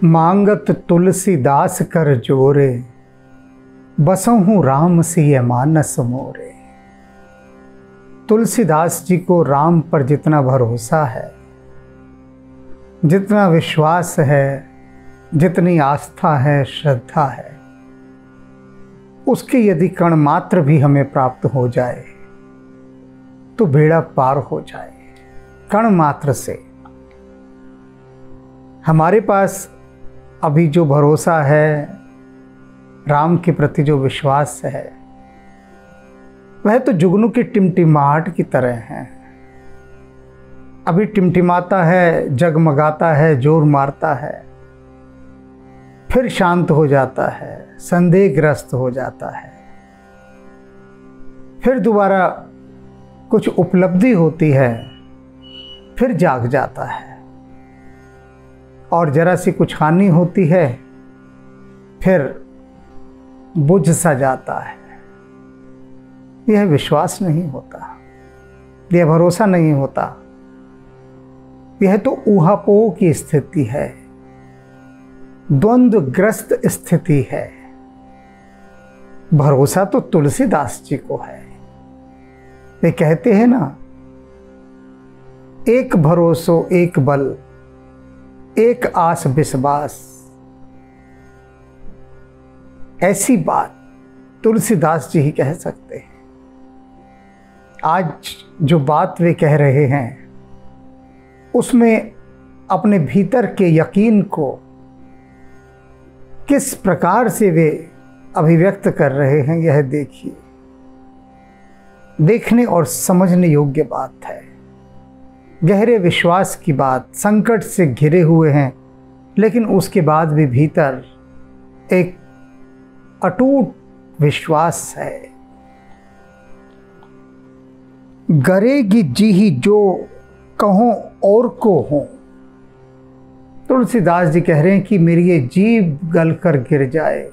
मांगत तुलसीदास कर जोरे, बसहूँ राम सिय मानस मोरे। तुलसीदास जी को राम पर जितना भरोसा है, जितना विश्वास है, जितनी आस्था है, श्रद्धा है, उसके यदि कण मात्र भी हमें प्राप्त हो जाए तो बेड़ा पार हो जाए। कण मात्र से हमारे पास अभी जो भरोसा है, राम के प्रति जो विश्वास है, वह तो जुगनू की टिमटिमाहट की तरह है। अभी टिमटिमाता है, जगमगाता है, जोर मारता है, फिर शांत हो जाता है, संदेहग्रस्त हो जाता है, फिर दोबारा कुछ उपलब्धि होती है, फिर जाग जाता है, और जरा सी कुछ हानि होती है, फिर बुझ सा जाता है। यह विश्वास नहीं होता, यह भरोसा नहीं होता, यह तो ऊहापोह की स्थिति है, द्वंद्वग्रस्त स्थिति है। भरोसा तो तुलसीदास जी को है। वे कहते हैं ना, एक भरोसो एक बल, एक आस विश्वास। ऐसी बात तुलसीदास जी ही कह सकते हैं। आज जो बात वे कह रहे हैं, उसमें अपने भीतर के यकीन को किस प्रकार से वे अभिव्यक्त कर रहे हैं, यह देखिए। देखने और समझने योग्य बात है। गहरे विश्वास की बात, संकट से घिरे हुए हैं, लेकिन उसके बाद भी भीतर एक अटूट विश्वास है। गरेगी जी ही जो कहो और को हो। तुलसीदास जी कह रहे हैं कि मेरी ये जीभ गल कर गिर जाए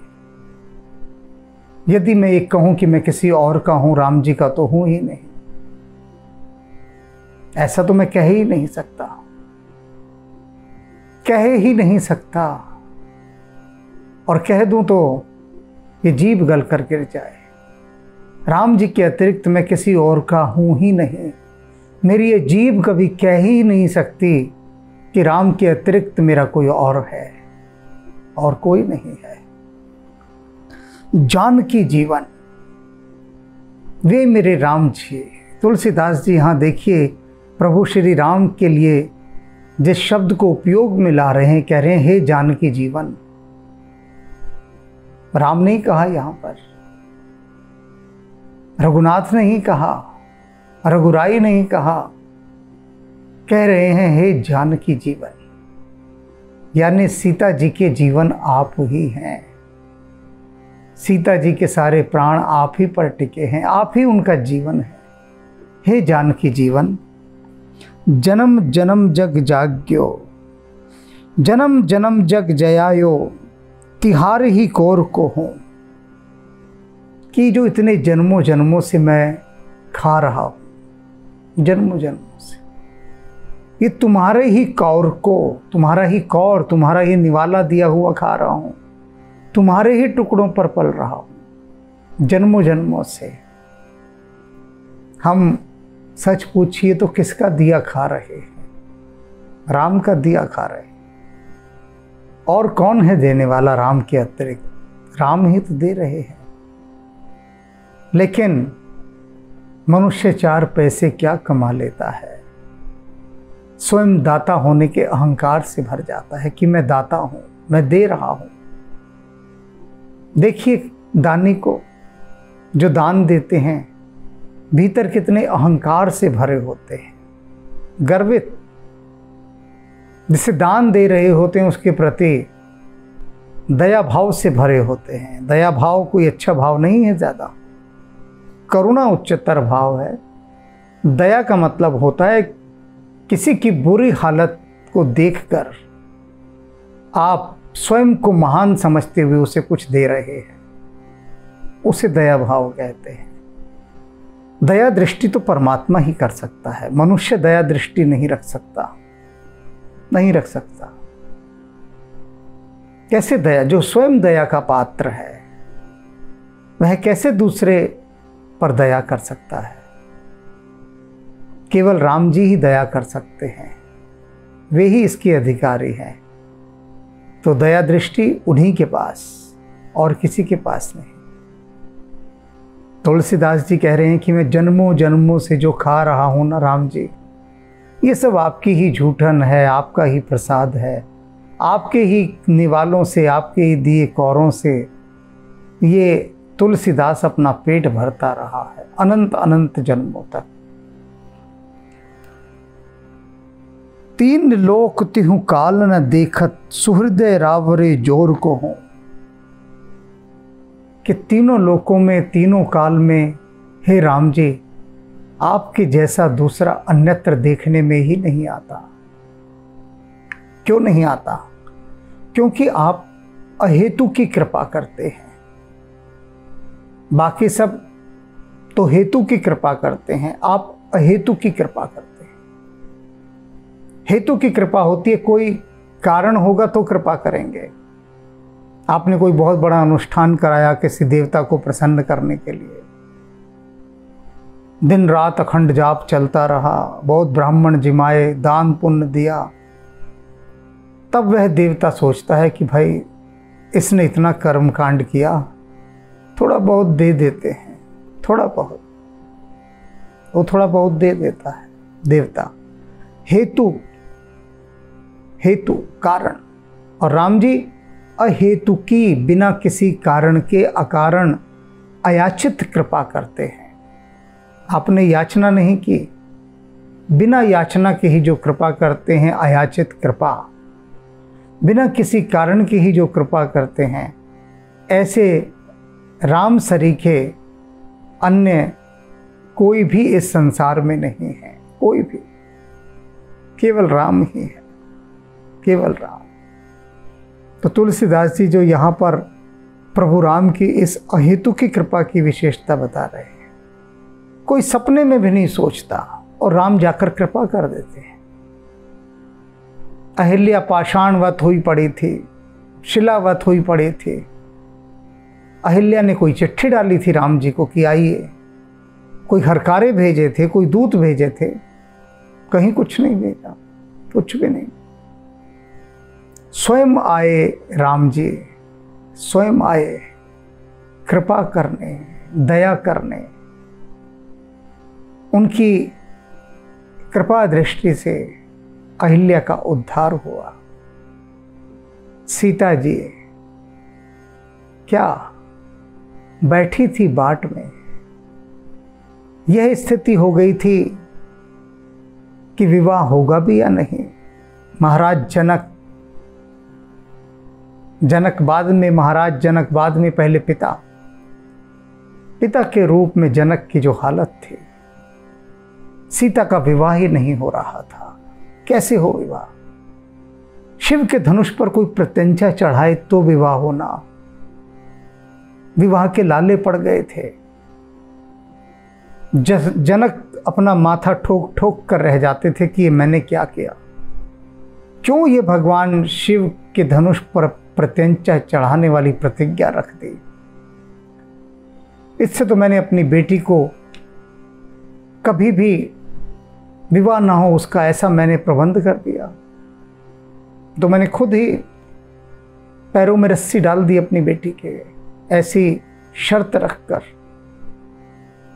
यदि मैं ये कहूं कि मैं किसी और का हूं, राम जी का तो हूं ही नहीं। ऐसा तो मैं कह ही नहीं सकता, कह ही नहीं सकता, और कह दूं तो ये जीभ गल कर गिर जाए। राम जी के अतिरिक्त मैं किसी और का हूं ही नहीं। मेरी ये जीभ कभी कह ही नहीं सकती कि राम के अतिरिक्त मेरा कोई और है, और कोई नहीं है। जानकी जीवन, वे मेरे राम जी। तुलसीदास जी यहाँ देखिए, प्रभु श्री राम के लिए जिस शब्द को उपयोग में ला रहे हैं, कह रहे हैं हे जानकी जीवन। राम नहीं कहा यहां पर, रघुनाथ नहीं कहा, रघुराई नहीं कहा, कह रहे हैं हे जानकी जीवन, यानी सीता जी के जीवन आप ही हैं। सीता जी के सारे प्राण आप ही पर टिके हैं, आप ही उनका जीवन है। हे जानकी जीवन, जन्म जन्म जग जाग्यो, जन्म जन्म जग जयायो, तिहार ही कोर को हूं। कि जो इतने जन्मों जन्मों से मैं खा रहा हूं, जन्मों जन्मों से, ये तुम्हारे ही कौर को, तुम्हारा ही कौर, तुम्हारा ही निवाला दिया हुआ खा रहा हूं, तुम्हारे ही टुकड़ों पर पल रहा हूं जन्मों जन्मों से। हम सच पूछिए तो किसका दिया खा रहे हैं? राम का दिया खा रहे हैं। और कौन है देने वाला राम के अतिरिक्त? राम ही तो दे रहे हैं। लेकिन मनुष्य 4 पैसे क्या कमा लेता है, स्वयं दाता होने के अहंकार से भर जाता है कि मैं दाता हूं, मैं दे रहा हूं। देखिए दानी को, जो दान देते हैं, भीतर कितने अहंकार से भरे होते हैं, गर्वित। जिसे दान दे रहे होते हैं उसके प्रति दया भाव से भरे होते हैं। दया भाव कोई अच्छा भाव नहीं है, ज़्यादा करुणा उच्चतर भाव है। दया का मतलब होता है किसी की बुरी हालत को देखकर आप स्वयं को महान समझते हुए उसे कुछ दे रहे हैं, उसे दया भाव कहते हैं। दया दृष्टि तो परमात्मा ही कर सकता है, मनुष्य दया दृष्टि नहीं रख सकता, नहीं रख सकता। कैसे दया, जो स्वयं दया का पात्र है वह कैसे दूसरे पर दया कर सकता है? केवल राम जी ही दया कर सकते हैं, वे ही इसके अधिकारी हैं। तो दया दृष्टि उन्हीं के पास और किसी के पास नहीं। तुलसीदास जी कह रहे हैं कि मैं जन्मों जन्मों से जो खा रहा हूं ना राम जी, ये सब आपकी ही झूठन है, आपका ही प्रसाद है, आपके ही निवालों से, आपके ही दिए कौरों से ये तुलसीदास अपना पेट भरता रहा है अनंत अनंत जन्मों तक। तीन लोक तिहु काल न देखत, सुहृदय रावरे जोर को हो। कि तीनों लोकों में, तीनों काल में हे राम जी, आपके जैसा दूसरा अन्यत्र देखने में ही नहीं आता। क्यों नहीं आता? क्योंकि आप अहेतु की कृपा करते हैं। बाकी सब तो हेतु की कृपा करते हैं, आप अहेतु की कृपा करते हैं। हेतु की कृपा होती है, कोई कारण होगा तो कृपा करेंगे। आपने कोई बहुत बड़ा अनुष्ठान कराया किसी देवता को प्रसन्न करने के लिए, दिन रात अखंड जाप चलता रहा, बहुत ब्राह्मण जिमाए, दान पुण्य दिया, तब वह देवता सोचता है कि भाई इसने इतना कर्म कांड किया, थोड़ा बहुत दे देते हैं, थोड़ा बहुत, वो थोड़ा बहुत दे देता है देवता। हेतु, हेतु कारण। और राम जी अहेतु की, बिना किसी कारण के अकारण अयाचित कृपा करते हैं। आपने याचना नहीं की, बिना याचना के ही जो कृपा करते हैं, अयाचित कृपा, बिना किसी कारण के ही जो कृपा करते हैं, ऐसे राम सरीखे अन्य कोई भी इस संसार में नहीं है, कोई भी, केवल राम ही है, केवल राम। तो तुलसीदास जी जो यहाँ पर प्रभु राम की इस अहेतु की कृपा की विशेषता बता रहे हैं, कोई सपने में भी नहीं सोचता और राम जाकर कृपा कर देते हैं। अहिल्या पाषाणवत हुई पड़ी थी, शिलावत हुई पड़ी थी। अहिल्या ने कोई चिट्ठी डाली थी राम जी को कि आइए, कोई हरकारे भेजे थे, कोई दूत भेजे थे, कहीं कुछ नहीं भेजा, कुछ भी नहीं। स्वयं आए राम जी, स्वयं आए कृपा करने, दया करने। उनकी कृपा दृष्टि से अहिल्या का उद्धार हुआ। सीता जी क्या बैठी थी बाट में, यह स्थिति हो गई थी कि विवाह होगा भी या नहीं। महाराज जनक बाद में, महाराज जनक बाद में, पहले पिता के रूप में जनक की जो हालत थी, सीता का विवाह ही नहीं हो रहा था। कैसे हो विवाह? शिव के धनुष पर कोई प्रत्यंचा चढ़ाए तो विवाह होना। विवाह के लाले पड़ गए थे। जनक अपना माथा ठोक ठोक कर रह जाते थे कि ये मैंने क्या किया, क्यों ये भगवान शिव के धनुष पर प्रत्यंचा चढ़ाने वाली प्रतिज्ञा रख दी। इससे तो मैंने अपनी बेटी को कभी भी विवाह ना हो उसका ऐसा मैंने प्रबंध कर दिया। तो मैंने खुद ही पैरों में रस्सी डाल दी अपनी बेटी के, ऐसी शर्त रखकर।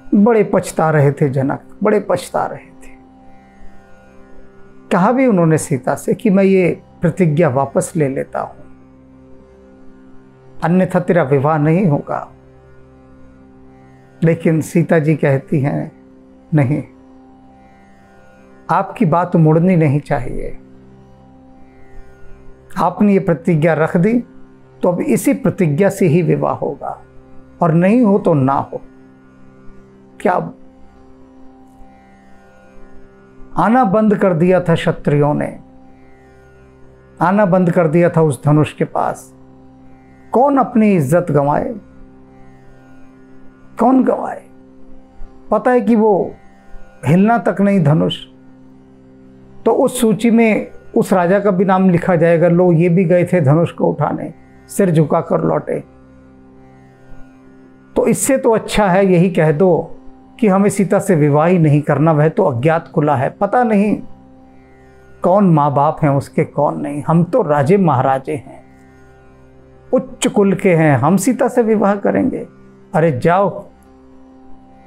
बड़े पछता रहे थे जनक, बड़े पछता रहे थे। कहा भी उन्होंने सीता से कि मैं ये प्रतिज्ञा वापस ले लेता हूं, अन्यथा तेरा विवाह नहीं होगा। लेकिन सीता जी कहती हैं नहीं, आपकी बात मुड़नी नहीं चाहिए। आपने ये प्रतिज्ञा रख दी तो अब इसी प्रतिज्ञा से ही विवाह होगा, और नहीं हो तो ना हो। क्या आना बंद कर दिया था क्षत्रियों ने, आना बंद कर दिया था उस धनुष के पास। कौन अपनी इज्जत गंवाए, कौन गंवाए? पता है कि वो हिलना तक नहीं धनुष, तो उस सूची में उस राजा का भी नाम लिखा जाएगा, लो ये भी गए थे धनुष को उठाने। सिर झुकाकर लौटे। तो इससे तो अच्छा है यही कह दो कि हमें सीता से विवाह ही नहीं करना, वह तो अज्ञात कुला है, पता नहीं कौन माँ बाप हैं उसके कौन नहीं, हम तो राजे महाराजे हैं, उच्च कुल के हैं, हम सीता से विवाह करेंगे। अरे जाओ,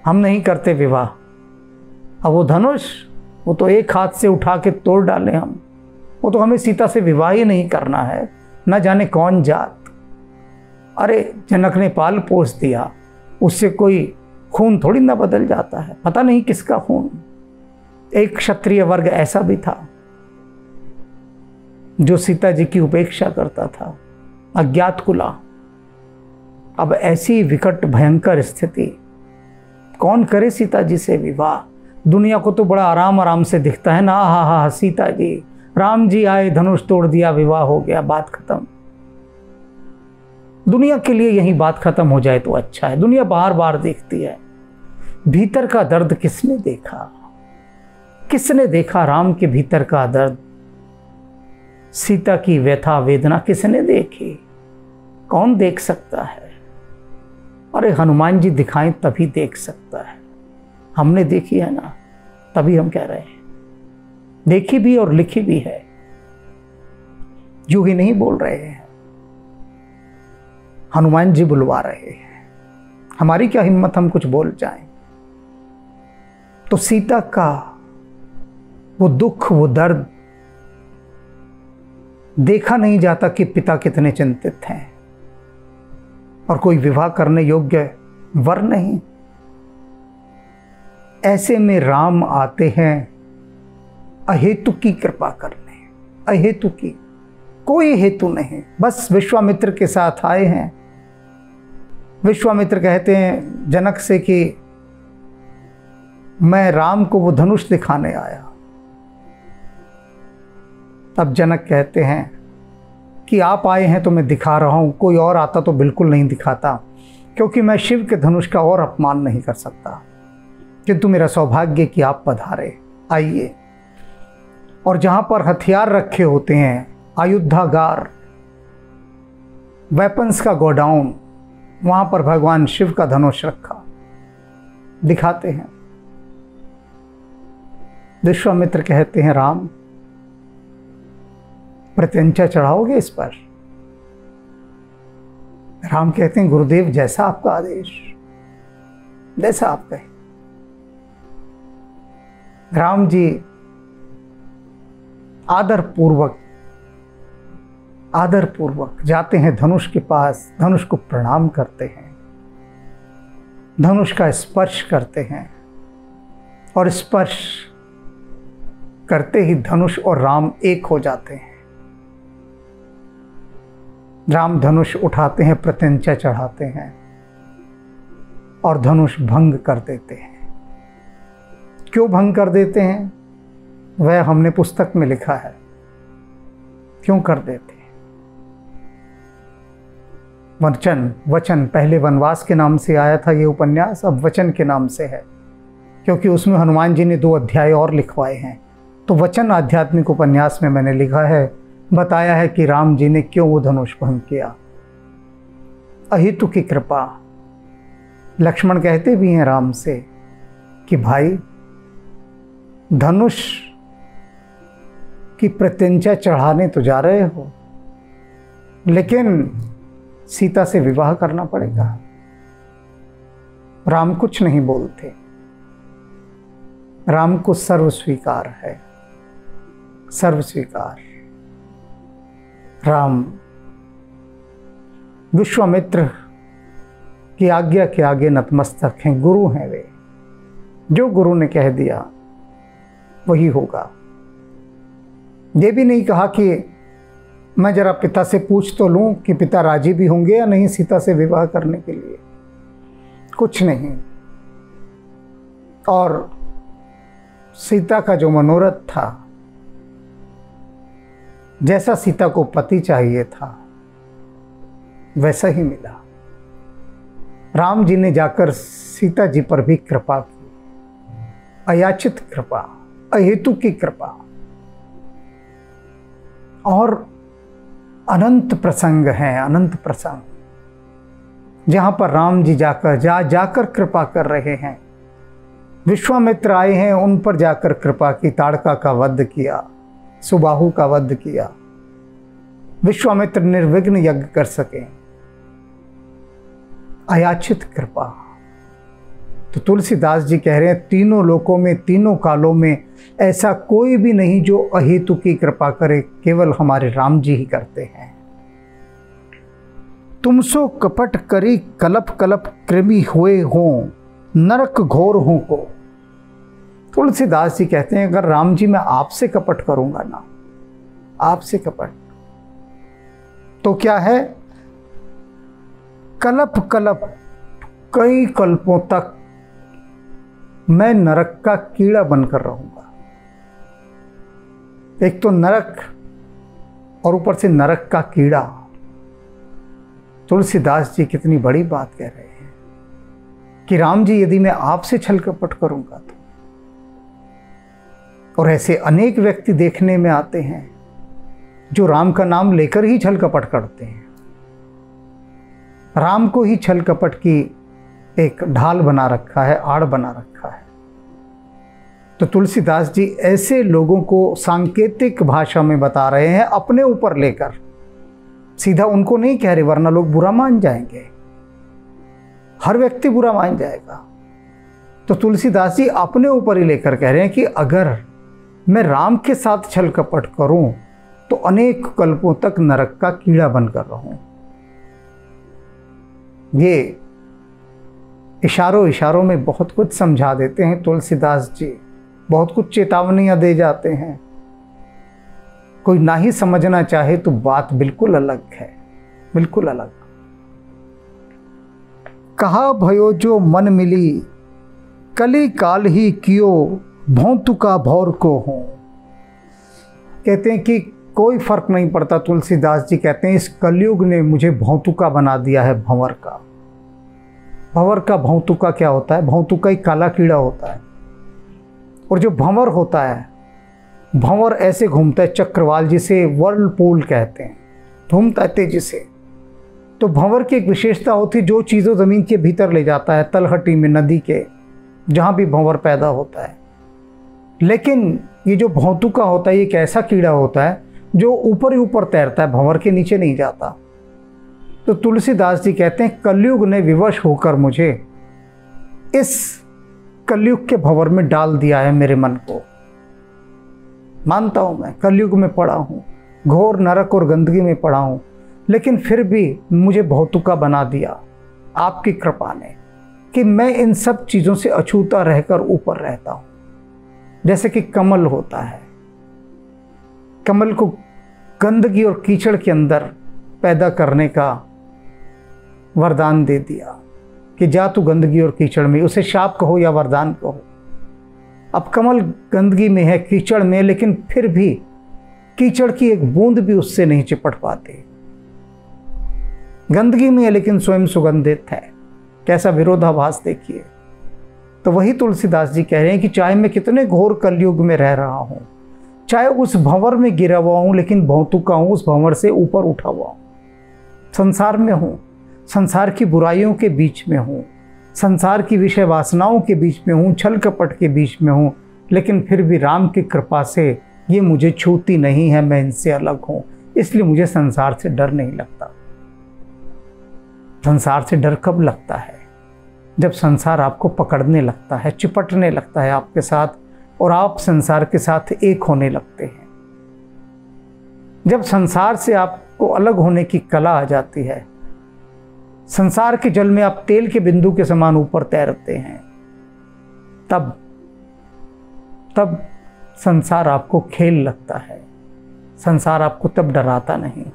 हम नहीं करते विवाह। अब वो धनुष, वो तो एक हाथ से उठा के तोड़ डाले हम, वो तो हमें सीता से विवाह ही नहीं करना है, न जाने कौन जात। अरे जनक ने पाल पोस दिया, उससे कोई खून थोड़ी ना बदल जाता है, पता नहीं किसका खून। एक क्षत्रिय वर्ग ऐसा भी था जो सीता जी की उपेक्षा करता था, अज्ञात कुला। अब ऐसी विकट भयंकर स्थिति, कौन करे सीता जी से विवाह? दुनिया को तो बड़ा आराम आराम से दिखता है ना, हा हा सीता जी, राम जी आए, धनुष तोड़ दिया, विवाह हो गया, बात खत्म। दुनिया के लिए यही बात खत्म हो जाए तो अच्छा है। दुनिया बार बार देखती है, भीतर का दर्द किसने देखा? किसने देखा राम के भीतर का दर्द? सीता की व्यथा वेदना किसने देखी? कौन देख सकता है? अरे हनुमान जी दिखाएं तभी देख सकता है। हमने देखी है ना, तभी हम कह रहे हैं, देखी भी और लिखी भी है, यूं ही नहीं बोल रहे हैं। हनुमान जी बुलवा रहे हैं, हमारी क्या हिम्मत हम कुछ बोल जाएं। तो सीता का वो दुख, वो दर्द देखा नहीं जाता कि पिता कितने चिंतित हैं, और कोई विवाह करने योग्य वर नहीं। ऐसे में राम आते हैं अहेतु की कृपा करने, अहेतु की, कोई हेतु नहीं, बस विश्वामित्र के साथ आए हैं। विश्वामित्र कहते हैं जनक से कि मैं राम को वो धनुष दिखाने आया। तब जनक कहते हैं कि आप आए हैं तो मैं दिखा रहा हूं, कोई और आता तो बिल्कुल नहीं दिखाता, क्योंकि मैं शिव के धनुष का और अपमान नहीं कर सकता, किंतु मेरा सौभाग्य कि आप पधारे, आइए। और जहां पर हथियार रखे होते हैं, आयुधागार, वेपन्स का गोडाउन, वहां पर भगवान शिव का धनुष रखा, दिखाते हैं। विश्वामित्र कहते हैं राम, प्रत्यंचा चढ़ाओगे इस पर? राम कहते हैं गुरुदेव जैसा आपका आदेश, जैसा आप कहें। राम जी आदर पूर्वक जाते हैं धनुष के पास, धनुष को प्रणाम करते हैं, धनुष का स्पर्श करते हैं, और स्पर्श करते ही धनुष और राम एक हो जाते हैं। राम धनुष उठाते हैं, प्रत्यंचा चढ़ाते हैं और धनुष भंग कर देते हैं। क्यों भंग कर देते हैं वह हमने पुस्तक में लिखा है, क्यों कर देते हैं। वचन पहले वनवास के नाम से आया था ये उपन्यास, अब वचन के नाम से है, क्योंकि उसमें हनुमान जी ने 2 अध्याय और लिखवाए हैं। तो वचन आध्यात्मिक उपन्यास में मैंने लिखा है, बताया है कि राम जी ने क्यों वो धनुष भंग किया। अहेतु की कृपा। लक्ष्मण कहते भी हैं राम से कि भाई धनुष की प्रत्यंचा चढ़ाने तो जा रहे हो, लेकिन सीता से विवाह करना पड़ेगा। राम कुछ नहीं बोलते, राम को सर्व स्वीकार है, सर्व स्वीकार। राम विश्वामित्र की आज्ञा के आगे नतमस्तक हैं, गुरु हैं वे, जो गुरु ने कह दिया वही होगा। ये भी नहीं कहा कि मैं जरा पिता से पूछ तो लूं कि पिता राजी भी होंगे या नहीं सीता से विवाह करने के लिए, कुछ नहीं। और सीता का जो मनोरथ था, जैसा सीता को पति चाहिए था वैसा ही मिला। राम जी ने जाकर सीता जी पर भी कृपा की, अयाचित कृपा, अहेतु की कृपा। और अनंत प्रसंग हैं, अनंत प्रसंग, जहां पर राम जी जाकर कृपा कर रहे हैं। विश्वामित्र आए हैं, उन पर जाकर कृपा की, ताड़का का वध किया, सुबाहु का वध किया, विश्वामित्र निर्विघ्न यज्ञ कर सके, अयाचित कृपा। तो तुलसीदास जी कह रहे हैं तीनों लोकों में, तीनों कालों में ऐसा कोई भी नहीं जो अहेतु की कृपा करे, केवल हमारे राम जी ही करते हैं। तुमसो कपट करी कलप कलप कृमि हुए हों, नरक घोर हों को। तुलसीदास जी कहते हैं अगर राम जी मैं आपसे कपट करूंगा ना, आपसे कपट, तो क्या है, कलप कलप, कई कल्पों तक मैं नरक का कीड़ा बनकर रहूंगा। एक तो नरक और ऊपर से नरक का कीड़ा। तुलसीदास जी कितनी बड़ी बात कह रहे हैं कि राम जी यदि मैं आपसे छल कपट करूंगा तो। और ऐसे अनेक व्यक्ति देखने में आते हैं जो राम का नाम लेकर ही छल कपट करते हैं, राम को ही छल कपट की एक ढाल बना रखा है, आड़ बना रखा है। तो तुलसीदास जी ऐसे लोगों को सांकेतिक भाषा में बता रहे हैं, अपने ऊपर लेकर, सीधा उनको नहीं कह रहे, वरना लोग बुरा मान जाएंगे, हर व्यक्ति बुरा मान जाएगा। तो तुलसीदास जी अपने ऊपर ही लेकर कह रहे हैं कि अगर मैं राम के साथ छल कपट करूं तो अनेक कल्पों तक नरक का कीड़ा बनकर रहूं। ये इशारों इशारों में बहुत कुछ समझा देते हैं तुलसीदास जी, बहुत कुछ चेतावनियां दे जाते हैं। कोई ना ही समझना चाहे तो बात बिल्कुल अलग है, बिल्कुल अलग। कहा भयो जो मन मिली, कली काल ही कियो, भौंतु का भौर को हो। कहते हैं कि कोई फर्क नहीं पड़ता, तुलसीदास जी कहते हैं इस कलयुग ने मुझे भौंतुका बना दिया है, भंवर का। भंवर का, भौंतुका क्या होता है? भौंतुका एक काला कीड़ा होता है। और जो भंवर होता है, भंवर ऐसे घूमता है चक्रवाल, जिसे वर्लपूल कहते हैं, घूमता है तेजी से। तो भंवर की एक विशेषता होती है, जो चीज़ों ज़मीन के भीतर ले जाता है, तलहटी में, नदी के, जहाँ भी भंवर पैदा होता है। लेकिन ये जो भौंतुका होता है, ये एक ऐसा कीड़ा होता है जो ऊपर ही ऊपर तैरता है, भंवर के नीचे नहीं जाता। तो तुलसीदास जी कहते हैं कलयुग ने विवश होकर मुझे इस कलयुग के भंवर में डाल दिया है, मेरे मन को। मानता हूं मैं कलयुग में पड़ा हूं, घोर नरक और गंदगी में पड़ा हूं, लेकिन फिर भी मुझे भौतुका बना दिया आपकी कृपा ने, कि मैं इन सब चीज़ों से अछूता रहकर ऊपर रहता हूं। जैसे कि कमल होता है, कमल को गंदगी और कीचड़ के अंदर पैदा करने का वरदान दे दिया कि जा तू गंदगी और कीचड़ में, उसे शाप कहो या वरदान कहो। अब कमल गंदगी में है, कीचड़ में, लेकिन फिर भी कीचड़ की एक बूंद भी उससे नहीं चिपट पाते। गंदगी में है लेकिन स्वयं सुगंधित है। कैसा विरोधाभास देखिए। तो वही तुलसीदास जी कह रहे हैं कि चाहे मैं कितने घोर कलयुग में रह रहा हूं, चाहे उस भंवर में गिरा हुआ हूं, लेकिन भौतुका हूं, उस भंवर से ऊपर उठा हुआ हूं, संसार में हूं, संसार की बुराइयों के बीच में हूं, संसार की विषय वासनाओं के बीच में हूं, छल कपट के बीच में हूं, लेकिन फिर भी राम की कृपा से ये मुझे छूती नहीं है, मैं इनसे अलग हूं, इसलिए मुझे संसार से डर नहीं लगता। संसार से डर कब लगता है? जब संसार आपको पकड़ने लगता है, चिपटने लगता है आपके साथ, और आप संसार के साथ एक होने लगते हैं। जब संसार से आपको अलग होने की कला आ जाती है, संसार के जल में आप तेल के बिंदु के समान ऊपर तैरते हैं, तब संसार आपको खेल लगता है, संसार आपको तब डराता नहीं।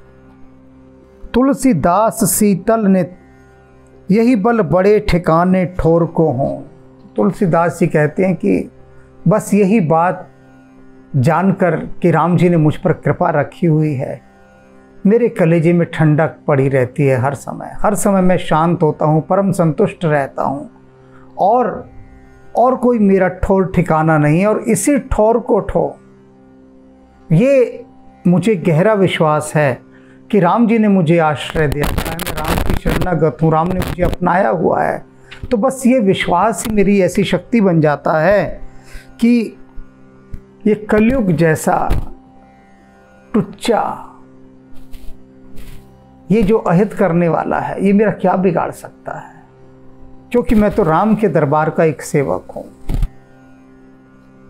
तुलसीदास सीतल ने यही बल बड़े ठिकाने ठोर को हों। तुलसीदास जी कहते हैं कि बस यही बात जानकर कि राम जी ने मुझ पर कृपा रखी हुई है, मेरे कलेजे में ठंडक पड़ी रहती है हर समय मैं शांत होता हूँ, परम संतुष्ट रहता हूँ, और कोई मेरा ठोर ठिकाना नहीं है। और इसी ठोर को ये मुझे गहरा विश्वास है कि राम जी ने मुझे आश्रय दिया है, मैं राम की शरणागत हूँ, राम ने मुझे अपनाया हुआ है। तो बस ये विश्वास ही मेरी ऐसी शक्ति बन जाता है कि ये कलयुग जैसा टुच्चा, ये जो अहित करने वाला है, ये मेरा क्या बिगाड़ सकता है, क्योंकि मैं तो राम के दरबार का एक सेवक हूं,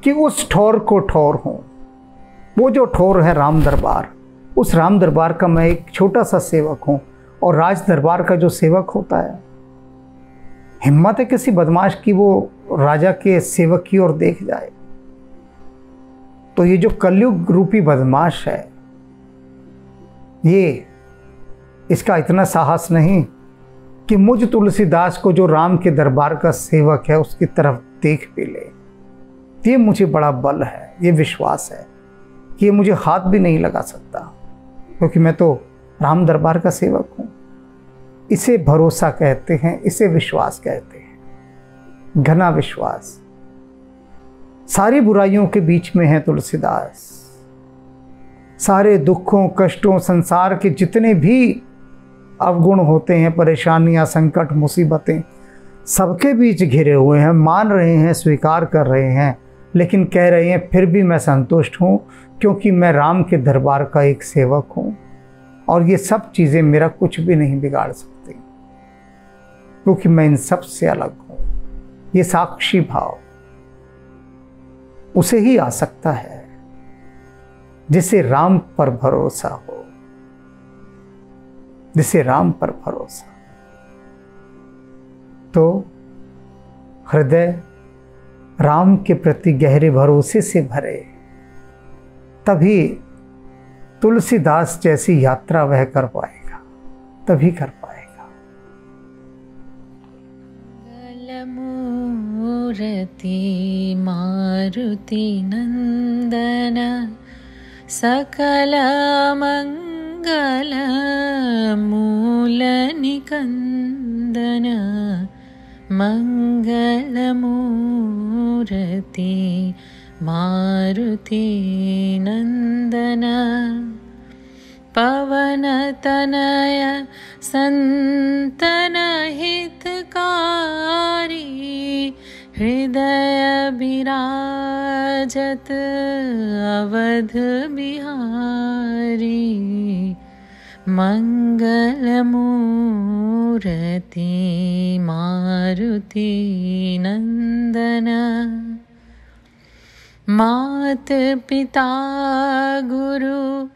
कि उस ठौर को ठौर हूं। वो जो ठौर है राम दरबार, उस राम दरबार का मैं एक छोटा सा सेवक हूं। और राज दरबार का जो सेवक होता है, हिम्मत है किसी बदमाश की वो राजा के सेवक की ओर देख जाए। तो ये जो कलयुग रूपी बदमाश है, ये इसका इतना साहस नहीं कि मुझ तुलसीदास को, जो राम के दरबार का सेवक है, उसकी तरफ देख भी ले। ये मुझे बड़ा बल है, ये विश्वास है कि ये मुझे हाथ भी नहीं लगा सकता, क्योंकि मैं तो राम दरबार का सेवक हूं। इसे भरोसा कहते हैं, इसे विश्वास कहते हैं, घना विश्वास। सारी बुराइयों के बीच में है तुलसीदास। सारे दुखों, कष्टों, संसार के जितने भी अवगुण होते हैं, परेशानियां, संकट, मुसीबतें, सबके बीच घिरे हुए हैं, मान रहे हैं, स्वीकार कर रहे हैं, लेकिन कह रहे हैं फिर भी मैं संतुष्ट हूं, क्योंकि मैं राम के दरबार का एक सेवक हूं और ये सब चीज़ें मेरा कुछ भी नहीं बिगाड़ सकती, क्योंकि मैं इन सब से अलग हूं। ये साक्षी भाव उसे ही आ सकता है जिसे राम पर भरोसा हो, जिसे राम पर भरोसा। तो हृदय राम के प्रति गहरे भरोसे से भरे, तभी तुलसीदास जैसी यात्रा वह कर पाएगा, तभी कर पाएगा। मूर्ति मारुति नंदन सकल मंगल मूल निकंदन मंगल मूर्ति मारुति नंदन पवन तनय संतन हितकारी हृदय विराजत अवध बिहारी मंगल मूर्ति मारुति नंदन मात पिता गुरु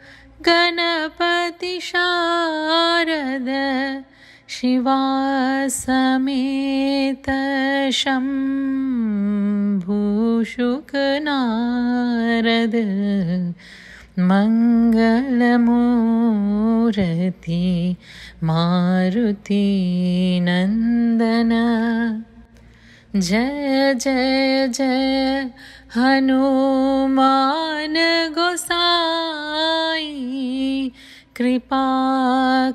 गणपति शारद शिवा समेत शंभु शुक नारद मंगल मूर्ति मारुति नंदन जय जय जय हनुमान गोसाई कृपा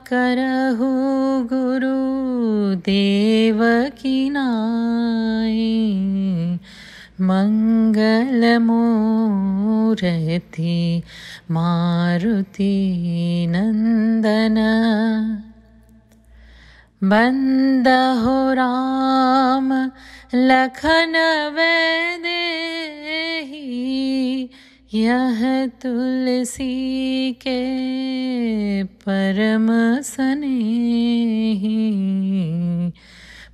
करहु गुरु देव की नाई मंगल मूर्ति मारुति नंदन बंदहो राम लखन वैदेही यह तुलसी के परम स्नेही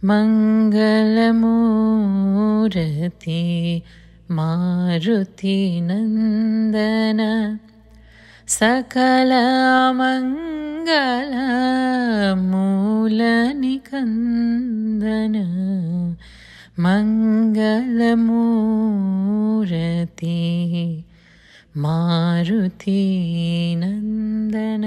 मंगल मूर्ति मारुति नंदन सकल मंगल मूल निकंदन मंगल मूर्ति मारुति नंदन।